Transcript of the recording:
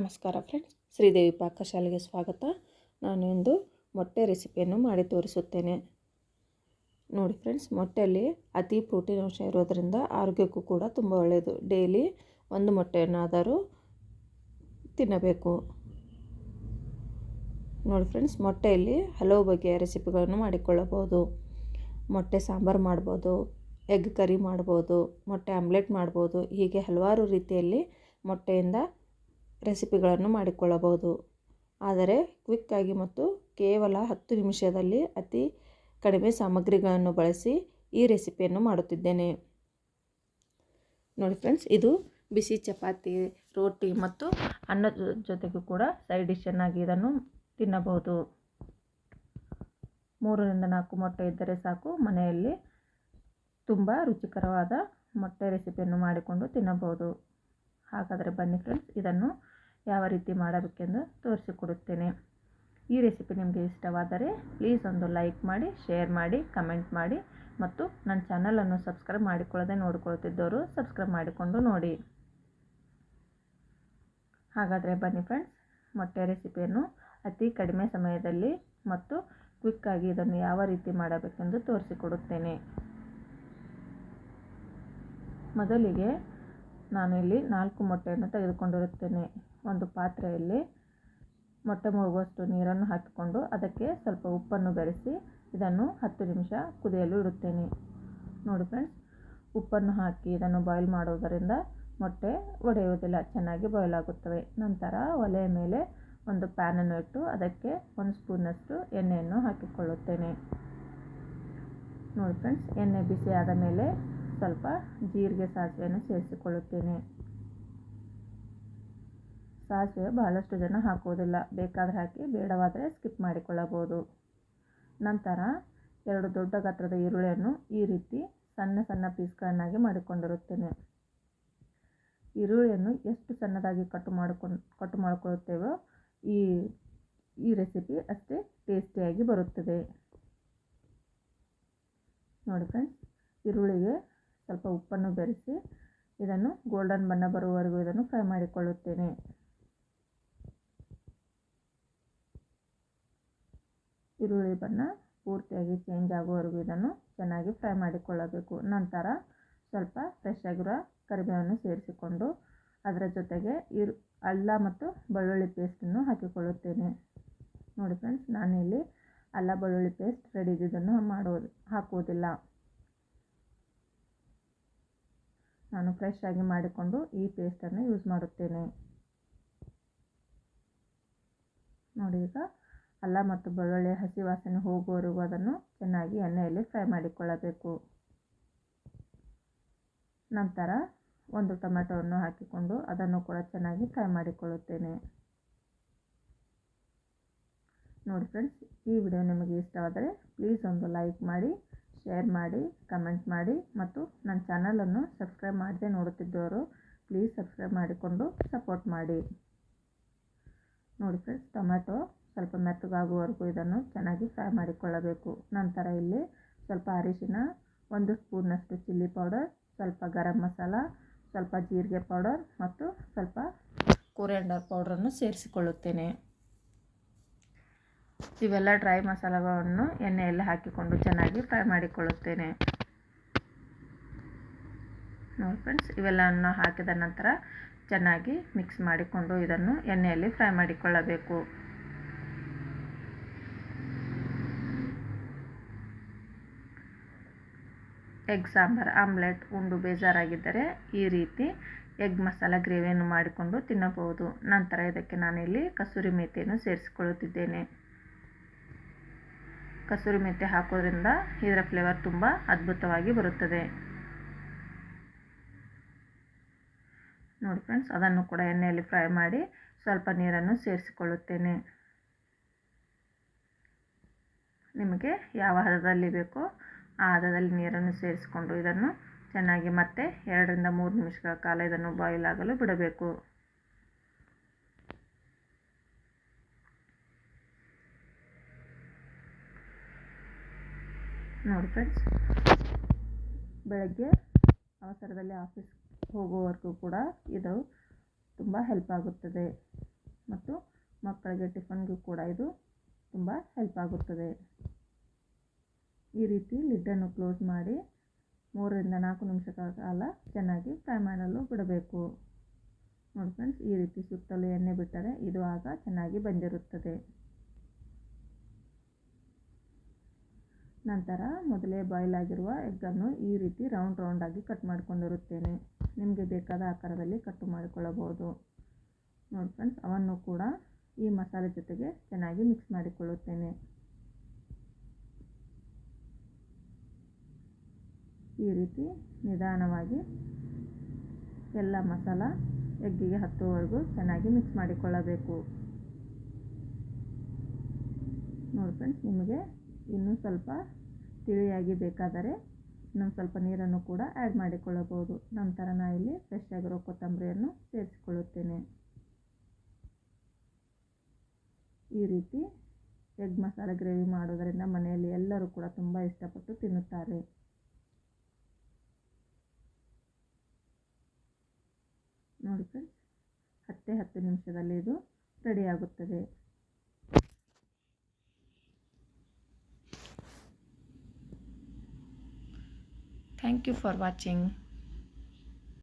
ನಮಸ್ಕಾರ ಫ್ರೆಂಡ್ಸ್, ಶ್ರೀದೇವಿ ಪಾಕಶಾಲೆಗೆ ಸ್ವಾಗತ. ನಾನು ಇಂದು ಮೊಟ್ಟೆ ರೆಸಿಪಿಯನ್ನು ಮಾಡಿ ತೋರಿಸುತ್ತೇನೆ. ನೋಡಿ ಫ್ರೆಂಡ್ಸ್, ಮೊಟ್ಟೆಯಲ್ಲಿ ಅತಿ ಪ್ರೋಟೀನ್ ಅಂಶ ಇರೋದರಿಂದ ಆರೋಗ್ಯಕ್ಕೂ ಕೂಡ ತುಂಬ ಒಳ್ಳೆಯದು. ಡೈಲಿ ಒಂದು ಮೊಟ್ಟೆಯನ್ನಾದರೂ ತಿನ್ನಬೇಕು. ನೋಡಿ ಫ್ರೆಂಡ್ಸ್, ಮೊಟ್ಟೆಯಲ್ಲಿ ಹಲವು ಬಗೆಯ ರೆಸಿಪಿಗಳನ್ನು ಮಾಡಿಕೊಳ್ಳಬಹುದು. ಮೊಟ್ಟೆ ಸಾಂಬಾರು ಮಾಡ್ಬೋದು, ಎಗ್ ಕರಿ ಮಾಡ್ಬೋದು, ಮೊಟ್ಟೆ ಆಮ್ಲೆಟ್ ಮಾಡ್ಬೋದು. ಹೀಗೆ ಹಲವಾರು ರೀತಿಯಲ್ಲಿ ಮೊಟ್ಟೆಯಿಂದ ರೆಸಿಪಿಗಳನ್ನು ಮಾಡಿಕೊಳ್ಳಬಹುದು. ಆದರೆ ಕ್ವಿಕ್ಕಾಗಿ ಮತ್ತು ಕೇವಲ 10 ನಿಮಿಷದಲ್ಲಿ ಅತಿ ಕಡಿಮೆ ಸಾಮಗ್ರಿಗಳನ್ನು ಬಳಸಿ ಈ ರೆಸಿಪಿಯನ್ನು ಮಾಡುತ್ತಿದ್ದೇನೆ. ನೋಡಿ ಫ್ರೆಂಡ್ಸ್, ಇದು ಬಿಸಿ ಚಪಾತಿ, ರೋಟಿ ಮತ್ತು ಅನ್ನದ ಜೊತೆಗೂ ಕೂಡ ಸೈಡ್ ಡಿಶನ್ನಾಗಿ ಇದನ್ನು ತಿನ್ನಬಹುದು. 3 ರಿಂದ 4 ಮೊಟ್ಟೆ ಇದ್ದರೆ ಸಾಕು. ಮನೆಯಲ್ಲಿ ತುಂಬ ರುಚಿಕರವಾದ ಮೊಟ್ಟೆ ರೆಸಿಪಿಯನ್ನು ಮಾಡಿಕೊಂಡು ತಿನ್ನಬಹುದು. ಹಾಗಾದರೆ ಬನ್ನಿ ಫ್ರೆಂಡ್ಸ್, ಇದನ್ನು ಯಾವ ರೀತಿ ಮಾಡಬೇಕೆಂದು ತೋರಿಸಿಕೊಡುತ್ತೇನೆ. ಈ ರೆಸಿಪಿ ನಿಮಗೆ ಇಷ್ಟವಾದರೆ ಪ್ಲೀಸ್ ಒಂದು ಲೈಕ್ ಮಾಡಿ, ಶೇರ್ ಮಾಡಿ, ಕಮೆಂಟ್ ಮಾಡಿ ಮತ್ತು ನನ್ನ ಚಾನಲನ್ನು ಸಬ್ಸ್ಕ್ರೈಬ್ ಮಾಡಿಕೊಳ್ಳದೆ ನೋಡಿಕೊಳ್ಳುತ್ತಿದ್ದವರು ಸಬ್ಸ್ಕ್ರೈಬ್ ಮಾಡಿಕೊಂಡು ನೋಡಿ. ಹಾಗಾದರೆ ಬನ್ನಿ ಫ್ರೆಂಡ್ಸ್, ಮೊಟ್ಟೆ ರೆಸಿಪಿಯನ್ನು ಅತಿ ಕಡಿಮೆ ಸಮಯದಲ್ಲಿ ಮತ್ತು ಕ್ವಿಕ್ಕಾಗಿ ಇದನ್ನು ಯಾವ ರೀತಿ ಮಾಡಬೇಕೆಂದು ತೋರಿಸಿಕೊಡುತ್ತೇನೆ. ಮೊದಲಿಗೆ ನಾನು ಇಲ್ಲಿ 4 ಮೊಟ್ಟೆಯನ್ನು ತೆಗೆದುಕೊಂಡಿರುತ್ತೇನೆ. ಒಂದು ಪಾತ್ರೆಯಲ್ಲಿ ಮೊಟ್ಟೆ ಮುಳುಗುವಷ್ಟು ನೀರನ್ನು ಹಾಕಿಕೊಂಡು ಅದಕ್ಕೆ ಸ್ವಲ್ಪ ಉಪ್ಪನ್ನು ಬೆರೆಸಿ ಇದನ್ನು 10 ನಿಮಿಷ ಕುದಿಯಲು ಇಡುತ್ತೇನೆ. ನೋಡಿ ಫ್ರೆಂಡ್ಸ್, ಉಪ್ಪನ್ನು ಹಾಕಿ ಇದನ್ನು ಬಾಯ್ಲ್ ಮಾಡೋದರಿಂದ ಮೊಟ್ಟೆ ಒಡೆಯುವುದಿಲ್ಲ, ಚೆನ್ನಾಗಿ ಬಾಯ್ಲ್ ಆಗುತ್ತವೆ. ನಂತರ ಒಲೆಯ ಮೇಲೆ ಒಂದು ಪ್ಯಾನನ್ನು ಇಟ್ಟು ಅದಕ್ಕೆ 1 ಸ್ಪೂನಷ್ಟು ಎಣ್ಣೆಯನ್ನು ಹಾಕಿಕೊಳ್ಳುತ್ತೇನೆ. ನೋಡಿ ಫ್ರೆಂಡ್ಸ್, ಎಣ್ಣೆ ಬಿಸಿ ಆದ ಮೇಲೆ ಸ್ವಲ್ಪ ಜೀರಿಗೆ, ಸಾಸಿವೆಯನ್ನು ಸೇರಿಸಿಕೊಳ್ಳುತ್ತೇನೆ. ಸಾಸಿವೆ ಬಹಳಷ್ಟು ಜನ ಹಾಕುವುದಿಲ್ಲ, ಬೇಕಾದರೆ ಹಾಕಿ, ಬೇಡವಾದರೆ ಸ್ಕಿಪ್ ಮಾಡಿಕೊಳ್ಳಬಹುದು. ನಂತರ 2 ದೊಡ್ಡ ಗಾತ್ರದ ಈರುಳ್ಳಿಯನ್ನು ಈ ರೀತಿ ಸಣ್ಣ ಸಣ್ಣ ಪೀಸ್ಗಳನ್ನಾಗಿ ಮಾಡಿಕೊಂಡಿರುತ್ತೇನೆ. ಈರುಳ್ಳಿಯನ್ನು ಎಷ್ಟು ಸಣ್ಣದಾಗಿ ಕಟ್ ಮಾಡಿಕೊಳ್ಳುತ್ತೇವೋ ಈ ರೆಸಿಪಿ ಅಷ್ಟೇ ಟೇಸ್ಟಿಯಾಗಿ ಬರುತ್ತದೆ. ನೋಡಿ ಫ್ರೆಂಡ್ಸ್, ಈರುಳ್ಳಿಗೆ ಸ್ವಲ್ಪ ಉಪ್ಪನ್ನು ಬೆರೆಸಿ ಇದನ್ನು ಗೋಲ್ಡನ್ ಬಣ್ಣ ಬರುವವರೆಗೂ ಇದನ್ನು ಫ್ರೈ ಮಾಡಿಕೊಳ್ಳುತ್ತೇನೆ. ಈರುಳ್ಳಿ ಬಣ್ಣ ಪೂರ್ತಿಯಾಗಿ ಚೇಂಜ್ ಆಗುವವರೆಗೂ ಇದನ್ನು ಚೆನ್ನಾಗಿ ಫ್ರೈ ಮಾಡಿಕೊಳ್ಳಬೇಕು. ನಂತರ ಸ್ವಲ್ಪ ಫ್ರೆಶ್ ಆಗಿರೋ ಕರಿಬೇವನ್ನು ಸೇರಿಸಿಕೊಂಡು ಅದರ ಜೊತೆಗೆ ಅಲ್ಲ ಮತ್ತು ಬೆಳ್ಳುಳ್ಳಿ ಪೇಸ್ಟನ್ನು ಹಾಕಿಕೊಳ್ಳುತ್ತೇನೆ. ನೋಡಿ ಫ್ರೆಂಡ್ಸ್, ನಾನಿಲ್ಲಿ ಅಲ್ಲ ಬೆಳ್ಳುಳ್ಳಿ ಪೇಸ್ಟ್ ರೆಡಿ ಇದ್ದಿದ್ದನ್ನು ಹಾಕುವುದಿಲ್ಲ. ನಾನು ಫ್ರೆಶ್ ಆಗಿ ಮಾಡಿಕೊಂಡು ಈ ಪೇಸ್ಟನ್ನು ಯೂಸ್ ಮಾಡುತ್ತೇನೆ. ನೋಡಿ, ಈಗ ಅಲ್ಲ ಮತ್ತು ಬೆಳ್ಳುಳ್ಳಿ ಹಸಿ ವಾಸನೆ ಹೋಗುವವರೆಗೂ ಅದನ್ನು ಚೆನ್ನಾಗಿ ಎಣ್ಣೆಯಲ್ಲಿ ಫ್ರೈ ಮಾಡಿಕೊಳ್ಳಬೇಕು. ನಂತರ 1 ಟೊಮೆಟೊವನ್ನು ಹಾಕಿಕೊಂಡು ಅದನ್ನು ಕೂಡ ಚೆನ್ನಾಗಿ ಫ್ರೈ ಮಾಡಿಕೊಳ್ಳುತ್ತೇನೆ. ನೋಡಿ ಫ್ರೆಂಡ್ಸ್, ಈ ವಿಡಿಯೋ ನಿಮಗೆ ಇಷ್ಟವಾದರೆ ಪ್ಲೀಸ್ ಒಂದು ಲೈಕ್ ಮಾಡಿ, ಶೇರ್ ಮಾಡಿ, ಕಮೆಂಟ್ ಮಾಡಿ ಮತ್ತು ನನ್ನ ಚಾನಲನ್ನು ಸಬ್ಸ್ಕ್ರೈಬ್ ಮಾಡದೆ ನೋಡುತ್ತಿದ್ದವರು ಪ್ಲೀಸ್ ಸಬ್ಸ್ಕ್ರೈಬ್ ಮಾಡಿಕೊಂಡು ಸಪೋರ್ಟ್ ಮಾಡಿ. ನೋಡಿ ಫ್ರೆಂಡ್ಸ್, ಟೊಮೆಟೊ ಸ್ವಲ್ಪ ಮೆತ್ತಗಾಗುವವರೆಗೂ ಇದನ್ನು ಚೆನ್ನಾಗಿ ಫ್ರೈ ಮಾಡಿಕೊಳ್ಳಬೇಕು. ನಂತರ ಇಲ್ಲಿ ಸ್ವಲ್ಪ ಅರಿಶಿನ, 1 ಸ್ಪೂನಷ್ಟು ಚಿಲ್ಲಿ ಪೌಡರ್, ಸ್ವಲ್ಪ ಗರಂ ಮಸಾಲ, ಸ್ವಲ್ಪ ಜೀರಿಗೆ ಪೌಡರ್ ಮತ್ತು ಸ್ವಲ್ಪ ಕೊರಿಯಾಂಡರ್ ಪೌಡರನ್ನು ಸೇರಿಸಿಕೊಳ್ಳುತ್ತೇನೆ. ಇವೆಲ್ಲ ಡ್ರೈ ಮಸಾಲೆಗಳನ್ನು ಎಣ್ಣೆಯಲ್ಲಿ ಹಾಕಿಕೊಂಡು ಚೆನ್ನಾಗಿ ಫ್ರೈ ಮಾಡಿಕೊಳ್ಳುತ್ತೇನೆ. ನೋಡಿ ಫ್ರೆಂಡ್ಸ್, ಇವೆಲ್ಲವನ್ನು ಹಾಕಿದ ನಂತರ ಚೆನ್ನಾಗಿ ಮಿಕ್ಸ್ ಮಾಡಿಕೊಂಡು ಇದನ್ನು ಎಣ್ಣೆಯಲ್ಲಿ ಫ್ರೈ ಮಾಡಿಕೊಳ್ಳಬೇಕು. ಎಗ್ ಸಾಂಬಾರ್, ಆಮ್ಲೆಟ್ ಉಂಡು ಬೇಜಾರಾಗಿದ್ದರೆ ಈ ರೀತಿ ಎಗ್ ಮಸಾಲ ಗ್ರೇವಿಯನ್ನು ಮಾಡಿಕೊಂಡು ತಿನ್ನಬಹುದು. ನಂತರ ಇದಕ್ಕೆ ನಾನಿಲ್ಲಿ ಕಸೂರಿ ಮೇಥಿಯನ್ನು ಸೇರಿಸಿಕೊಳ್ಳುತ್ತಿದ್ದೇನೆ. ಕಸೂರಿ ಮೇಥಿ ಹಾಕೋದ್ರಿಂದ ಇದರ ಫ್ಲೇವರ್ ತುಂಬ ಅದ್ಭುತವಾಗಿ ಬರುತ್ತದೆ. ನೋಡಿ ಫ್ರೆಂಡ್ಸ್, ಅದನ್ನು ಕೂಡ ಎಣ್ಣೆಯಲ್ಲಿ ಫ್ರೈ ಮಾಡಿ ಸ್ವಲ್ಪ ನೀರನ್ನು ಸೇರಿಸಿಕೊಳ್ಳುತ್ತೇನೆ. ನಿಮಗೆ ಯಾವ ಹದದಲ್ಲಿ ಬೇಕೋ ಆ ಹದದಲ್ಲಿ ನೀರನ್ನು ಸೇರಿಸಿಕೊಂಡು ಇದನ್ನು ಚೆನ್ನಾಗಿ ಮತ್ತೆ 2 ರಿಂದ 3 ನಿಮಿಷಗಳ ಕಾಲ ಇದನ್ನು ಬಾಯ್ಲ್ ಆಗಲು ಬಿಡಬೇಕು. ನೋಡಿ ಫ್ರೆಂಡ್ಸ್, ಬೆಳಗ್ಗೆ ಅವಸರದಲ್ಲಿ ಆಫೀಸ್ ಹೋಗುವವರೆಗೂ ಕೂಡ ಇದು ತುಂಬ ಹೆಲ್ಪ್ ಆಗುತ್ತದೆ. ಮತ್ತು ಮಕ್ಕಳಿಗೆ ಟಿಫನ್ಗೂ ಕೂಡ ಇದು ತುಂಬ ಹೆಲ್ಪ್ ಆಗುತ್ತದೆ. ಈ ರೀತಿ ಲಿಡ್ಡನ್ನು ಕ್ಲೋಸ್ ಮಾಡಿ 3ರಿಂದ 4 ನಿಮಿಷಗಳ ಕಾಲ ಚೆನ್ನಾಗಿ ಫ್ರೈ ಮಾಡಲು ಬಿಡಬೇಕು. ನೋಡಿ ಫ್ರೆಂಡ್ಸ್, ಈ ರೀತಿ ಸುತ್ತಲೂ ಎಣ್ಣೆ ಬಿಟ್ಟರೆ ಇದು ಆಗ ಚೆನ್ನಾಗಿ ಬಂದಿರುತ್ತದೆ. ನಂತರ ಮೊದಲೇ ಬಾಯ್ಲ್ ಆಗಿರುವ ಎಗ್ಗನ್ನು ಈ ರೀತಿ ರೌಂಡ್ ಆಗಿ ಕಟ್ ಮಾಡಿಕೊಂಡಿರುತ್ತೇನೆ. ನಿಮಗೆ ಬೇಕಾದ ಆಕಾರದಲ್ಲಿ ಕಟ್ ಮಾಡಿಕೊಳ್ಳಬಹುದು. ನೋಡಿ ಫ್ರೆಂಡ್ಸ್, ಅವನ್ನು ಕೂಡ ಈ ಮಸಾಲೆ ಜೊತೆಗೆ ಚೆನ್ನಾಗಿ ಮಿಕ್ಸ್ ಮಾಡಿಕೊಳ್ಳುತ್ತೇನೆ. ಈ ರೀತಿ ನಿಧಾನವಾಗಿ ಎಲ್ಲ ಮಸಾಲ ಎಗ್ಗಿಗೆ ಹತ್ತುವವರೆಗೂ ಚೆನ್ನಾಗಿ ಮಿಕ್ಸ್ ಮಾಡಿಕೊಳ್ಳಬೇಕು. ನೋಡಿ ಫ್ರೆಂಡ್ಸ್, ನಿಮಗೆ ಇನ್ನೂ ಸ್ವಲ್ಪ ತಿಳಿಯಾಗಿ ಬೇಕಾದರೆ ಇನ್ನೊಂದು ಸ್ವಲ್ಪ ನೀರನ್ನು ಕೂಡ ಆ್ಯಡ್ ಮಾಡಿಕೊಳ್ಳಬಹುದು. ನಂತರ ನಾನು ಇಲ್ಲಿ ಫ್ರೆಶ್ ಆಗಿರೋ ಕೊತ್ತಂಬರಿಯನ್ನು ಸೇರಿಸಿಕೊಳ್ಳುತ್ತೇನೆ. ಈ ರೀತಿ ಎಗ್ ಮಸಾಲೆ ಗ್ರೇವಿ ಮಾಡೋದರಿಂದ ಮನೆಯಲ್ಲಿ ಎಲ್ಲರೂ ಕೂಡ ತುಂಬ ಇಷ್ಟಪಟ್ಟು ತಿನ್ನುತ್ತಾರೆ. ನೋಡಿ ಫ್ರೆಂಡ್ಸ್, 10 ನಿಮಿಷದಲ್ಲಿ ಇದು ರೆಡಿಯಾಗುತ್ತದೆ. Thank you for watching.